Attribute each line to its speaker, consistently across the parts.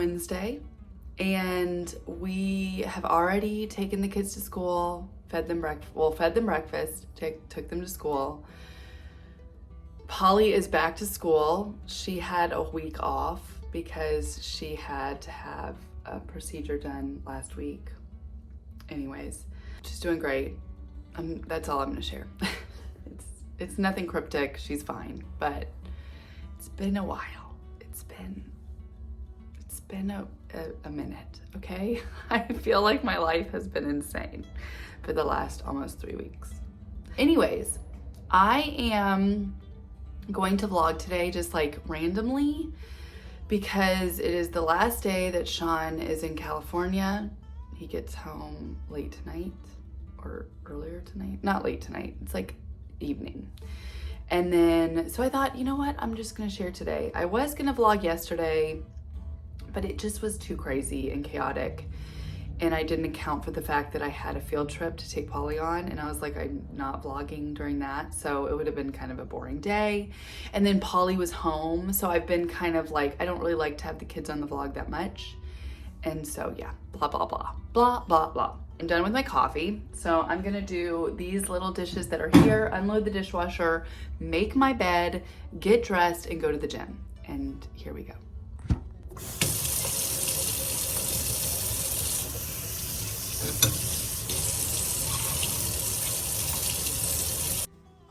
Speaker 1: Wednesday, and we have already taken the kids to school, fed them breakfast, took them to school. Polly is back to school. She had a week off because she had to have a procedure done last week. Anyways, she's doing great. That's all I'm gonna share. It's nothing cryptic. She's fine, but it's been a while. It's been a minute, okay? I feel like my life has been insane for the last almost 3 weeks. Anyways, I am going to vlog today just like randomly because it is the last day that Sean is in California. He gets home late tonight or earlier tonight. Not late tonight, it's like evening. And then, so I thought, you know what? I'm just gonna share today. I was gonna vlog yesterday, but it just was too crazy and chaotic. And I didn't account for the fact that I had a field trip to take Polly on, and I was like, I'm not vlogging during that, so it would have been kind of a boring day. And then Polly was home, so I've been kind of like, I don't really like to have the kids on the vlog that much. And so yeah, blah, blah, blah, blah, blah, blah. I'm done with my coffee, so I'm gonna do these little dishes that are here, unload the dishwasher, make my bed, get dressed, and go to the gym. And here we go.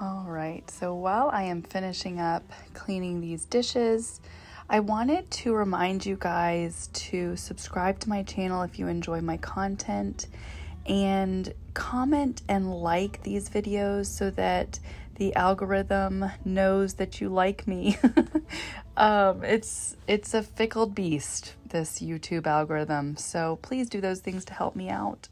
Speaker 1: All right, so while I am finishing up cleaning these dishes, I wanted to remind you guys to subscribe to my channel if you enjoy my content, and comment and like these videos so that the algorithm knows that you like me. It's a fickle beast, this YouTube algorithm, so please do those things to help me out.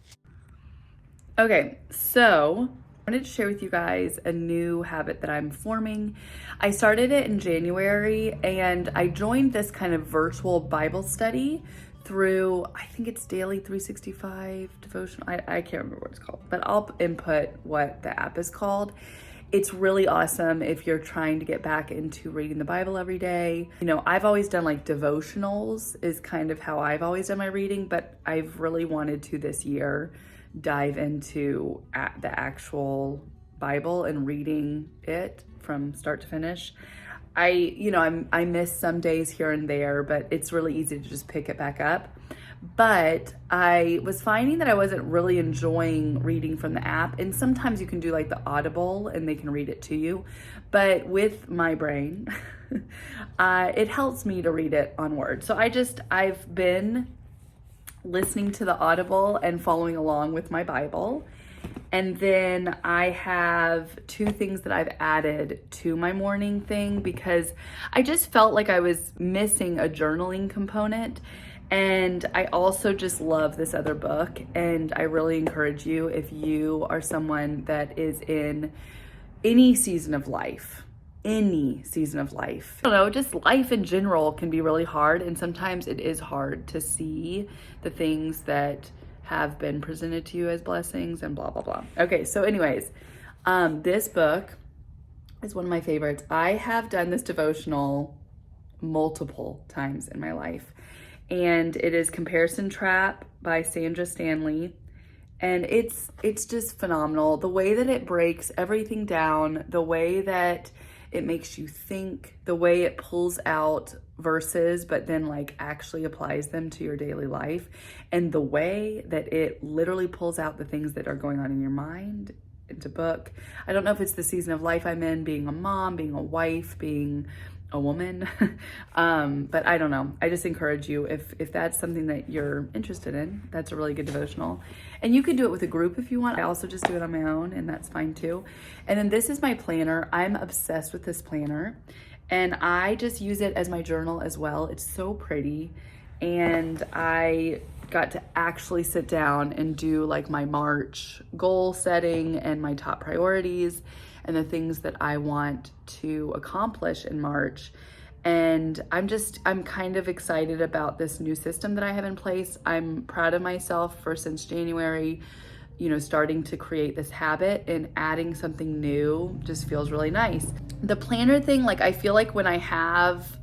Speaker 1: Okay, so I wanted to share with you guys a new habit that I'm forming. I started it in January, and I joined this kind of virtual Bible study through, I think it's Daily 365 Devotion. I can't remember what it's called, but I'll input what the app is called. It's really awesome if you're trying to get back into reading the Bible every day. You know, I've always done like devotionals is kind of how I've always done my reading, but I've really wanted to this year dive into the actual Bible and reading it from start to finish. I miss some days here and there, but it's really easy to just pick it back up. But I was finding that I wasn't really enjoying reading from the app. And sometimes you can do like the Audible and they can read it to you. But with my brain, it helps me to read it on Word. So I've been listening to the Audible and following along with my Bible. And then I have 2 things that I've added to my morning thing because I just felt like I was missing a journaling component. And I also just love this other book. And I really encourage you, if you are someone that is in any season of life, I don't know, just life in general can be really hard. And sometimes it is hard to see the things that have been presented to you as blessings and blah, blah, blah. Okay, so anyways, this book is one of my favorites. I have done this devotional multiple times in my life, and it is Comparison Trap by Sandra Stanley. And it's just phenomenal. The way that it breaks everything down, the way that it makes you think, the way it pulls out verses, but then like actually applies them to your daily life, and the way that it literally pulls out the things that are going on in your mind into book. I don't know if it's the season of life I'm in, being a mom, being a wife, being a woman, but I don't know. I just encourage you, if that's something that you're interested in, that's a really good devotional. And you can do it with a group if you want. I also just do it on my own, and that's fine too. And then this is my planner. I'm obsessed with this planner, and I just use it as my journal as well. It's so pretty, and I got to actually sit down and do like my March goal setting and my top priorities and the things that I want to accomplish in March. And I'm kind of excited about this new system that I have in place. I'm proud of myself for, since January, starting to create this habit, and adding something new just feels really nice. The planner thing, like I feel like when I have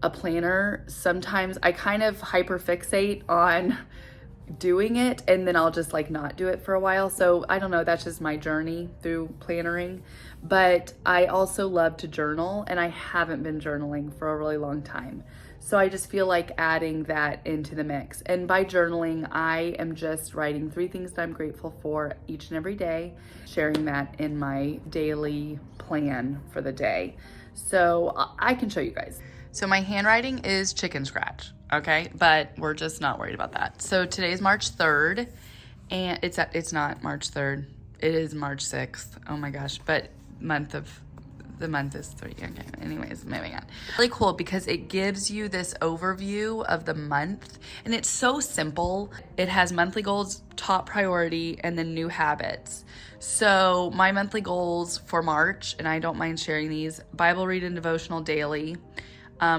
Speaker 1: a planner, sometimes I kind of hyperfixate on doing it and then I'll just like not do it for a while. So I don't know, that's just my journey through plannering. But I also love to journal, and I haven't been journaling for a really long time. So I just feel like adding that into the mix. And by journaling, I am just writing 3 things that I'm grateful for each and every day, sharing that in my daily plan for the day. So I can show you guys. So my handwriting is chicken scratch, okay? But we're just not worried about that. So today's March 3rd, and it's not March 3rd. It is March 6th. Oh my gosh, but the month is 3. Okay, anyways, moving on. Really cool because it gives you this overview of the month, and it's so simple. It has monthly goals, top priority, and then new habits. So my monthly goals for March, and I don't mind sharing these: Bible read and devotional daily,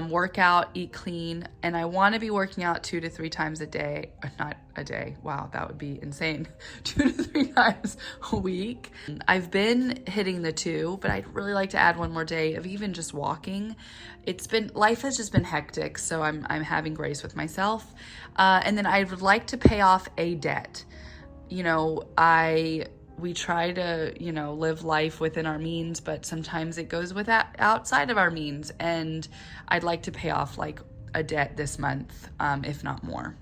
Speaker 1: work out, eat clean, and I want to be working out 2 to 3 times a day. Not a day. Wow, that would be insane. 2 to 3 times a week. I've been hitting the 2, but I'd really like to add 1 more day of even just walking. Life has just been hectic, so I'm having grace with myself. And then I would like to pay off a debt. You know, we try to, live life within our means, but sometimes it goes outside of our means. And I'd like to pay off like a debt this month, if not more.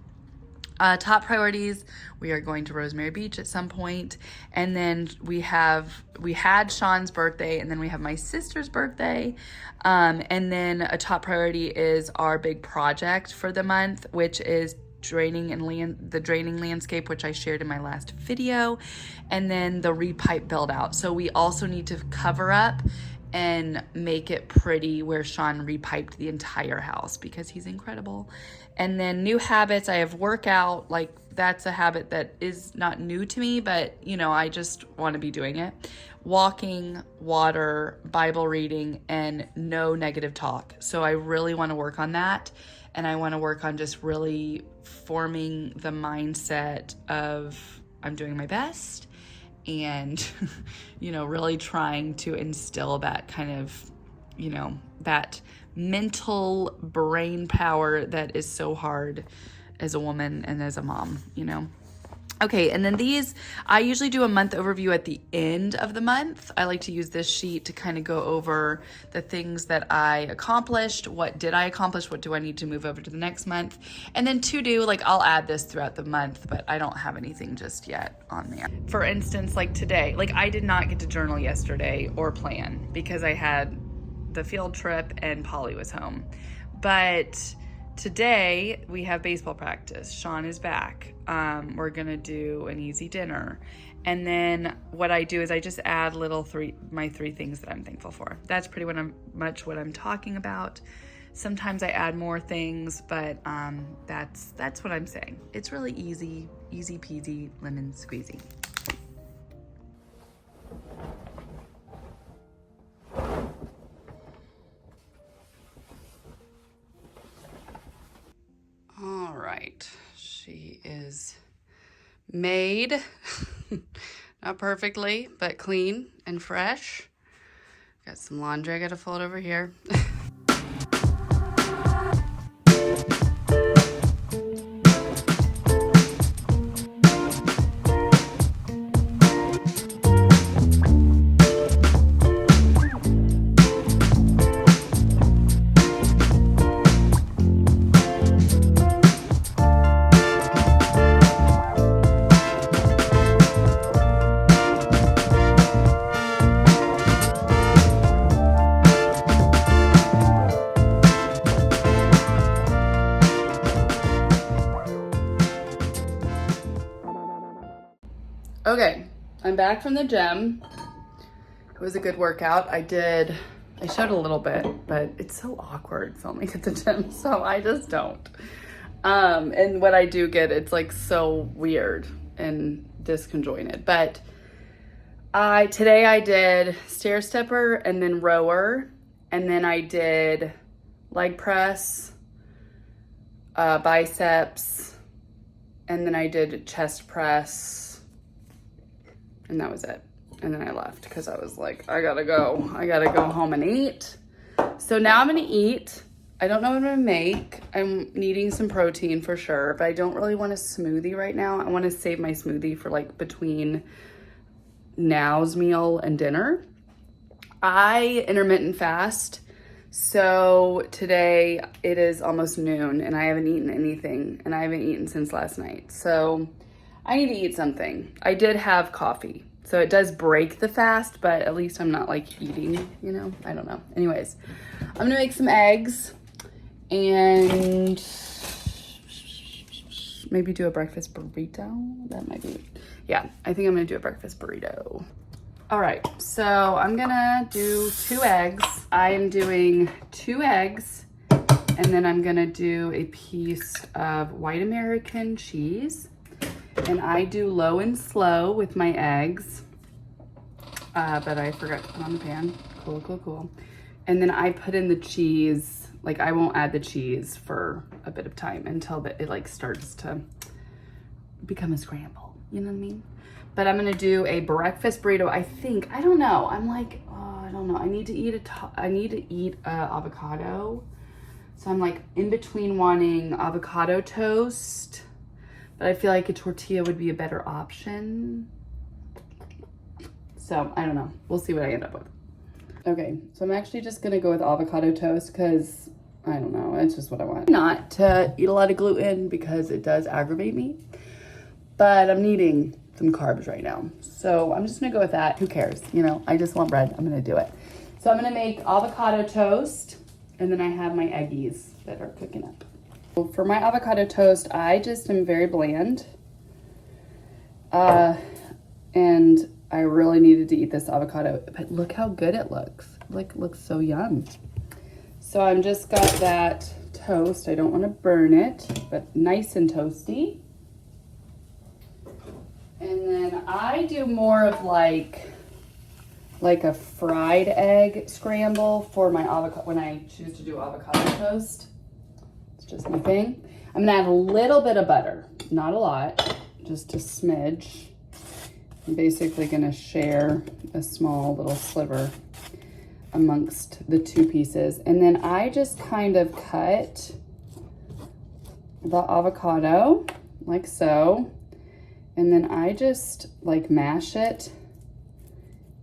Speaker 1: Top priorities, we are going to Rosemary Beach at some point. And then we had Sean's birthday, and then we have my sister's birthday. And then a top priority is our big project for the month, which is the draining landscape, which I shared in my last video, and then the repipe build out. So we also need to cover up and make it pretty where Sean repiped the entire house because he's incredible. And then new habits, I have workout. Like, that's a habit that is not new to me, but I just want to be doing it. Walking, water, Bible reading, and no negative talk. So I really want to work on that. And I want to work on just really forming the mindset of I'm doing my best, and, really trying to instill that kind of, that mental brain power that is so hard as a woman and as a mom, Okay, and then I usually do a month overview at the end of the month. I like to use this sheet to kind of go over the things that I accomplished. What did I accomplish? What do I need to move over to the next month? And then I'll add this throughout the month, but I don't have anything just yet on there. For instance, like today, I did not get to journal yesterday or plan because I had the field trip and Polly was home. But today we have baseball practice. Sean is back. We're gonna do an easy dinner. And then what I do is I just add my 3 things that I'm thankful for. That's pretty much what I'm talking about. Sometimes I add more things, but that's what I'm saying. It's really easy peasy, lemon squeezy. All right, she is made, not perfectly, but clean and fresh. Got some laundry I gotta fold over here. Okay, I'm back from the gym. It was a good workout. I showed a little bit, but it's so awkward filming at the gym, so I just don't. And what I do get, it's like so weird and disconjointed. But today I did stair stepper and then rower, and then I did leg press, biceps, and then I did chest press. And that was it. And then I left because I was like, I gotta go home and eat. So now I'm gonna eat. I don't know what I'm gonna make. I'm needing some protein for sure, but I don't really want a smoothie right now. I want to save my smoothie for like between now's meal and dinner. I intermittent fast. So today it is almost noon and I haven't eaten anything, and I haven't eaten since last night. So I need to eat something. I did have coffee. So it does break the fast, but at least I'm not like eating, you know, I don't know. Anyways, I'm gonna make some eggs and maybe do a breakfast burrito. That might be, yeah, I think I'm gonna do a breakfast burrito. All right, so I'm gonna do 2 eggs. I am doing 2 eggs, and then I'm gonna do a piece of white American cheese. And I do low and slow with my eggs, but I forgot to put on the pan. Cool, cool, cool. And then I put in the cheese. Like, I won't add the cheese for a bit of time until it like starts to become a scramble. You know what I mean? But I'm gonna do a breakfast burrito. I think, I don't know. I'm like, oh, I don't know. I need to eat avocado. So I'm like in between wanting avocado toast, but I feel like a tortilla would be a better option. So I don't know. We'll see what I end up with. Okay, so I'm actually just gonna go with avocado toast because I don't know, it's just what I want. Not to eat a lot of gluten because it does aggravate me, but I'm needing some carbs right now. So I'm just gonna go with that. Who cares? You know, I just want bread. I'm gonna do it. So I'm gonna make avocado toast, and then I have my eggies that are cooking up. So for my avocado toast, I just am very bland. And I really needed to eat this avocado, but look how good it looks. Like, looks so yum. So I'm just got that toast. I don't want to burn it, but nice and toasty. And then I do more of like a fried egg scramble for my avocado when I choose to do avocado toast. It's just my thing. I'm gonna add a little bit of butter, not a lot, just a smidge. I'm basically gonna share a small little sliver amongst the 2 pieces. And then I just kind of cut the avocado like so. And then I just like mash it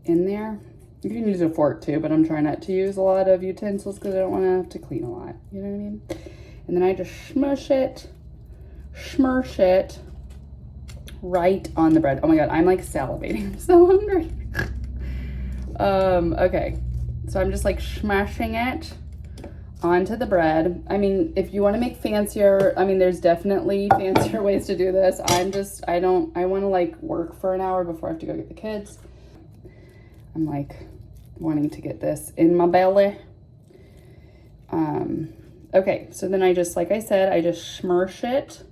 Speaker 1: in there. You can use a fork too, but I'm trying not to use a lot of utensils because I don't want to have to clean a lot. You know what I mean? And then I just smush it right on the bread. Oh my God, I'm like salivating. I'm so hungry. Okay, so I'm just like smashing it onto the bread. I mean, if you want to make fancier, I mean, there's definitely fancier ways to do this. I want to like work for an hour before I have to go get the kids. I'm like wanting to get this in my belly. Okay, so then I just, like I said, I just smush it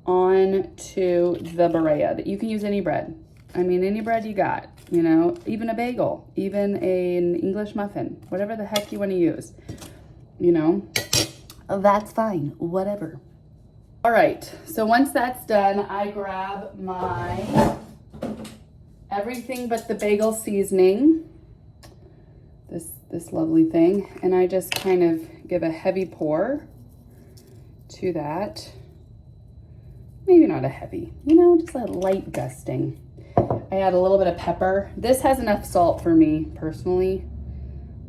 Speaker 1: onto the burrata. You can use any bread. I mean, any bread you got, you know, even a bagel, even an English muffin, whatever the heck you want to use, you know, that's fine, whatever. All right, so once that's done, I grab my everything but the bagel seasoning, this lovely thing, and I just kind of give a heavy pour to that. Maybe not a heavy, you know, just a light dusting. I add a little bit of pepper. This has enough salt for me personally,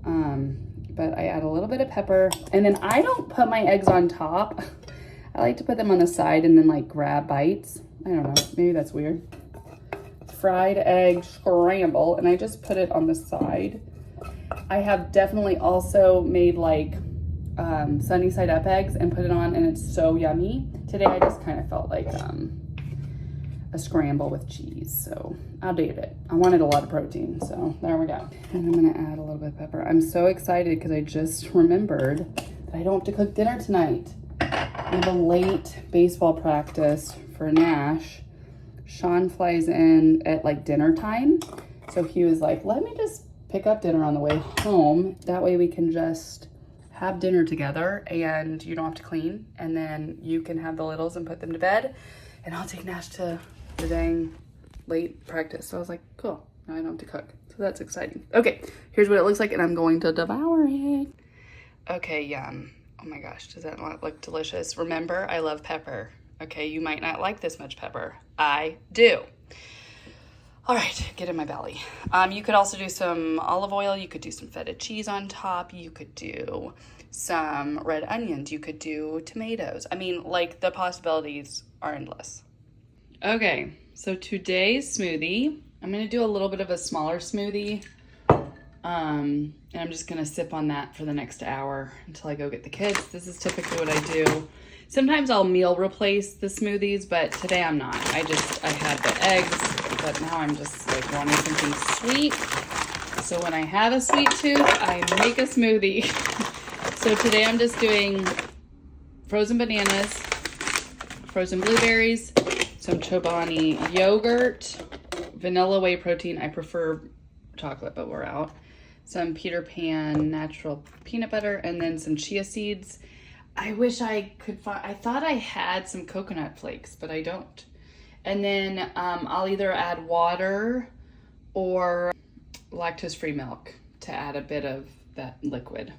Speaker 1: but I add a little bit of pepper, and then I don't put my eggs on top. I like to put them on the side and then like grab bites. I don't know, maybe that's weird. Fried egg scramble, and I just put it on the side. I have definitely also made like sunny side up eggs and put it on, and it's so yummy. Today I just kind of felt like a scramble with cheese, so I'll date it. I wanted a lot of protein, so there we go. And I'm gonna add a little bit of pepper. I'm so excited because I just remembered that I don't have to cook dinner tonight. I have a late baseball practice for Nash. Sean flies in at like dinner time, so he was like, let me just pick up dinner on the way home. That way we can just have dinner together and you don't have to clean, and then you can have the littles and put them to bed, and I'll take Nash to the dang late practice. So I was like, cool, now I don't have to cook. So that's exciting. Okay, here's what it looks like, and I'm going to devour it. Okay, yum. Oh my gosh, does that not look delicious? Remember, I love pepper. Okay, you might not like this much pepper. I do. All right, get in my belly. You could also do some olive oil. You could do some feta cheese on top. You could do some red onions. You could do tomatoes. I mean, like, the possibilities are endless. Okay, so today's smoothie, I'm gonna do a little bit of a smaller smoothie. And I'm just gonna sip on that for the next hour until I go get the kids. This is typically what I do. Sometimes I'll meal replace the smoothies, but today I'm not. I had the eggs, but now I'm just like wanting something sweet. So when I have a sweet tooth, I make a smoothie. So today I'm just doing frozen bananas, frozen blueberries, some Chobani yogurt, vanilla whey protein. I prefer chocolate, but we're out. Some Peter Pan natural peanut butter, and then some chia seeds. I wish I could find, I thought I had some coconut flakes, but I don't. And then I'll either add water or lactose-free milk to add a bit of that liquid.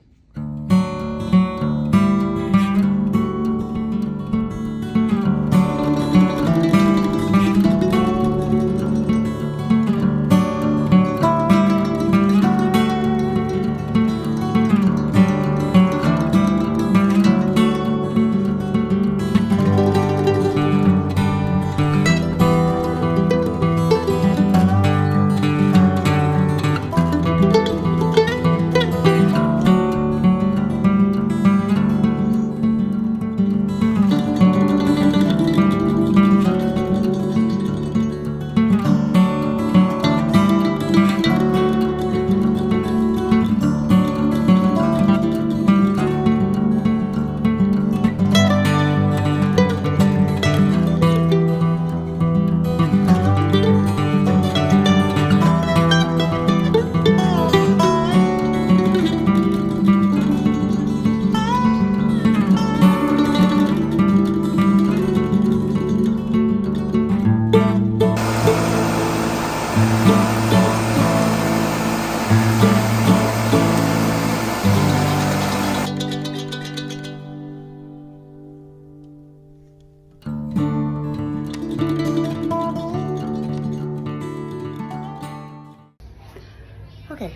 Speaker 1: Okay,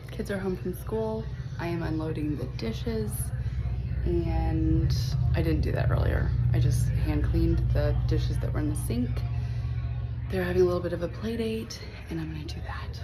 Speaker 1: kids are home from school. I am unloading the dishes, and I didn't do that earlier. I just hand cleaned the dishes that were in the sink. They're having a little bit of a play date, and I'm gonna do that.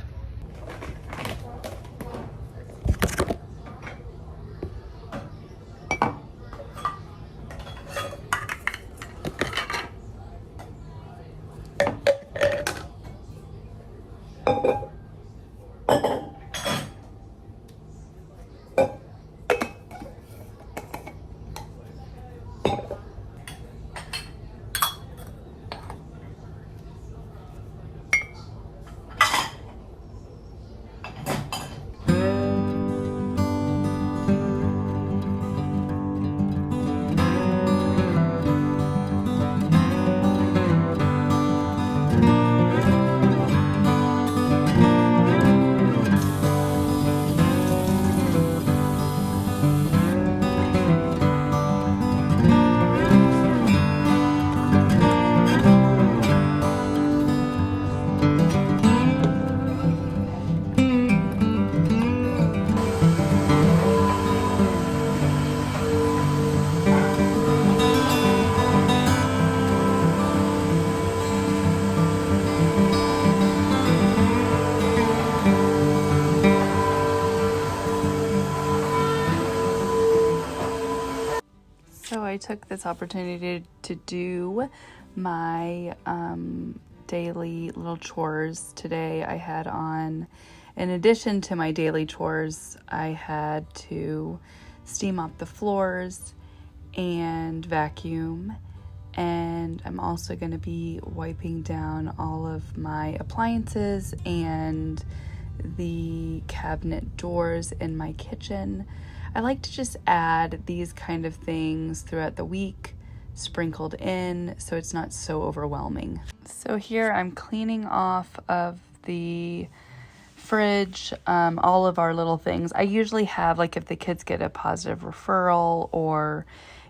Speaker 1: So I took this opportunity to do my daily little chores today. I had on, in addition to my daily chores, I had to steam up the floors and vacuum, and I'm also going to be wiping down all of my appliances and the cabinet doors in my kitchen. I like to just add these kind of things throughout the week, sprinkled in, so it's not so overwhelming. So here I'm cleaning off of the fridge, all of our little things. I usually have, like, if the kids get a positive referral or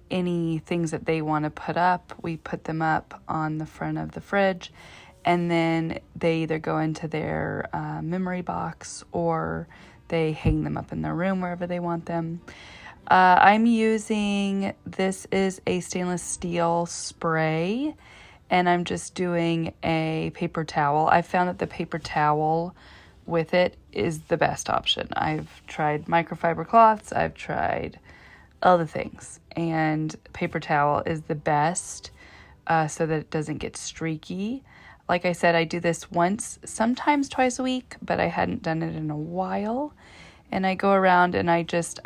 Speaker 1: any things that they want to put up, we put them up on the front of the fridge, and then they either go into their memory box or they hang them up in their room wherever they want them. I'm using, this is a stainless steel spray, and I'm just doing a paper towel. I found that the paper towel with it is the best option. I've tried microfiber cloths, I've tried other things, and paper towel is the best so that it doesn't get streaky. Like I said, I do this once, sometimes twice a week, but I hadn't done it in a while. And I go around and I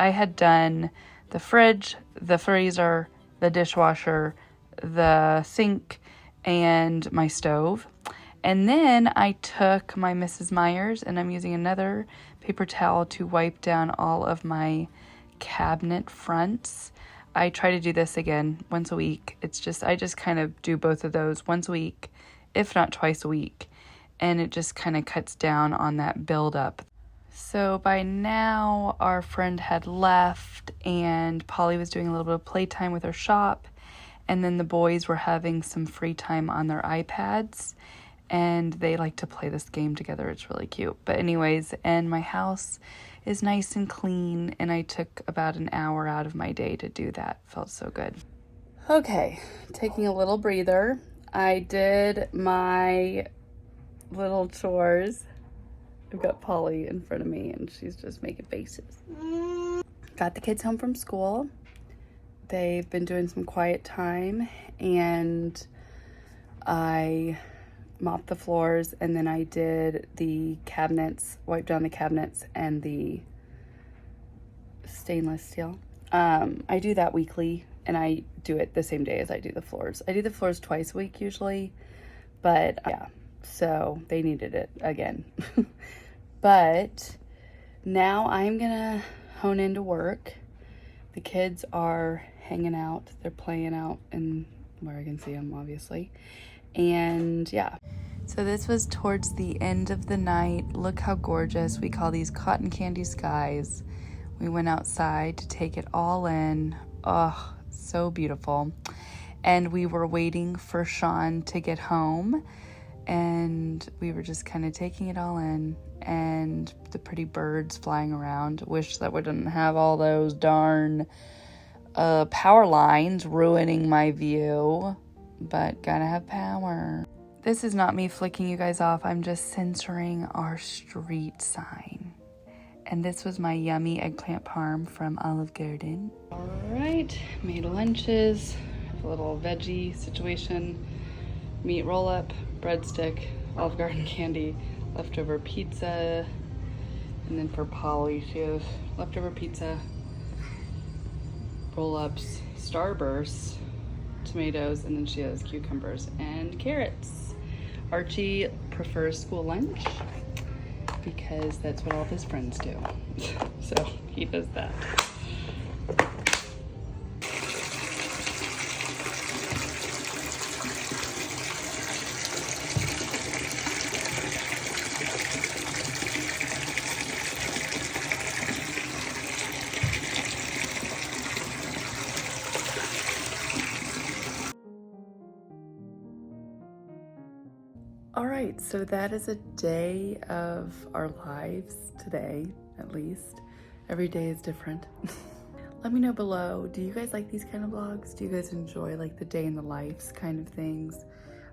Speaker 1: had done the fridge, the freezer, the dishwasher, the sink, and my stove. And then I took my Mrs. Meyer's and I'm using another paper towel to wipe down all of my cabinet fronts. I try to do this again once a week. I just kind of do both of those once a week, if not twice a week. And it just kind of cuts down on that buildup. So by now our friend had left and Polly was doing a little bit of playtime with her shop. And then the boys were having some free time on their iPads. And they like to play this game together. It's really cute. But anyways, and my house is nice and clean. And I took about an hour out of my day to do that. Felt so good. Okay, taking a little breather. I did my little chores. I've got Polly in front of me and she's just making faces. Got the kids home from school. They've been doing some quiet time and I mopped the floors, and then I did the cabinets, wiped down the cabinets and the stainless steel. I do that weekly, and I do it the same day as I do the floors. I do the floors twice a week usually, but yeah, so they needed it again. But now I'm gonna hone into work. The kids are hanging out, they're playing out and where I can see them, obviously. And yeah, so this was towards the end of the night. Look how gorgeous. We call these cotton candy skies. We went outside to take it all in. Oh, so beautiful. And we were waiting for Sean to get home, and we were just kind of taking it all in, and the pretty birds flying around. Wish that we didn't have all those darn power lines ruining my view, but gotta have power. This is not me flicking you guys off. I'm just censoring our street sign. And this was my yummy eggplant parm from Olive Garden. All right, made lunches, a little veggie situation, meat roll-up, breadstick, Olive Garden candy, leftover pizza, and then for Polly, she has leftover pizza, roll-ups, Starburst, tomatoes, and then she has cucumbers and carrots. Archie prefers school lunch because that's what all of his friends do. So he does that. All right, so that is a day of our lives today, at least. Every day is different. Let me know below, do you guys like these kind of vlogs? Do you guys enjoy like the day in the lives kind of things?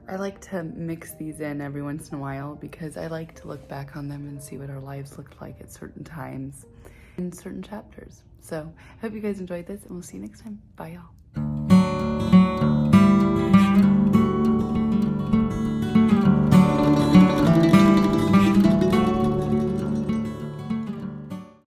Speaker 1: I like to mix these in every once in a while because I like to look back on them and see what our lives looked like at certain times in certain chapters. So I hope you guys enjoyed this, and we'll see you next time. Bye, y'all.